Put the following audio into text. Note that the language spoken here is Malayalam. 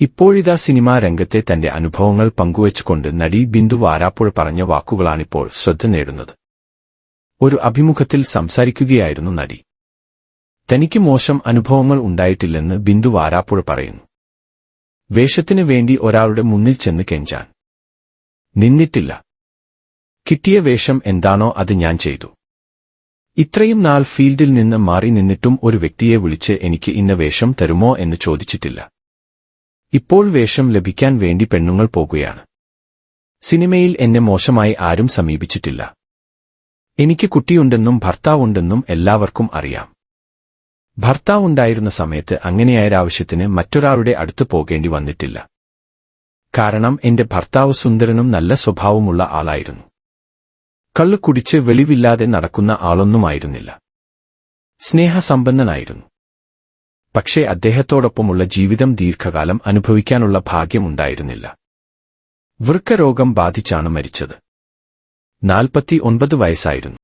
ഇപ്പോഴിതാ സിനിമാ രംഗത്തെ തന്റെ അനുഭവങ്ങൾ പങ്കുവച്ചുകൊണ്ട് നടി ബിന്ദു വാരാപ്പുഴ പറഞ്ഞ വാക്കുകളാണിപ്പോൾ ശ്രദ്ധ നേടുന്നത്. ഒരു അഭിമുഖത്തിൽ സംസാരിക്കുകയായിരുന്നു നടി. തനിക്ക് മോശം അനുഭവങ്ങൾ ഉണ്ടായിട്ടില്ലെന്ന് ബിന്ദു വാരാപ്പുഴ പറയുന്നു. വേഷത്തിന് വേണ്ടി ഒരാളുടെ മുന്നിൽ ചെന്ന് കെഞ്ചാൻ നിന്നിട്ടില്ല. കിട്ടിയ വേഷം എന്താണോ അത് ഞാൻ ചെയ്തു. ഇത്രയും നാൾ ഫീൽഡിൽ നിന്ന് മാറി നിന്നിട്ടും ഒരു വ്യക്തിയെ വിളിച്ച് എനിക്ക് ഇന്ന വേഷം തരുമോ എന്ന് ചോദിച്ചിട്ടില്ല. ഇപ്പോൾ വേഷം ലഭിക്കാൻ വേണ്ടി പെണ്ണുങ്ങൾ പോകുകയാണ്. സിനിമയിൽ എന്നെ മോശമായി ആരും സമീപിച്ചിട്ടില്ല. എനിക്ക് കുട്ടിയുണ്ടെന്നും ഭർത്താവുണ്ടെന്നും എല്ലാവർക്കും അറിയാം. ഭർത്താവുണ്ടായിരുന്ന സമയത്ത് അങ്ങനെയായൊരാവശ്യത്തിന് മറ്റൊരാളുടെ അടുത്ത് പോകേണ്ടി വന്നിട്ടില്ല. കാരണം എന്റെ ഭർത്താവ് സുന്ദരനും നല്ല സ്വഭാവമുള്ള ആളായിരുന്നു. കള്ളു കുടിച്ച് വെളിവില്ലാതെ നടക്കുന്ന ആളൊന്നുമായിരുന്നില്ല. സ്നേഹസമ്പന്നനായിരുന്നു. പക്ഷേ അദ്ദേഹത്തോടൊപ്പമുള്ള ജീവിതം ദീർഘകാലം അനുഭവിക്കാനുള്ള ഭാഗ്യമുണ്ടായിരുന്നില്ല. വൃക്കരോഗം ബാധിച്ചാണ് മരിച്ചത്. 49 വയസ്സായിരുന്നു.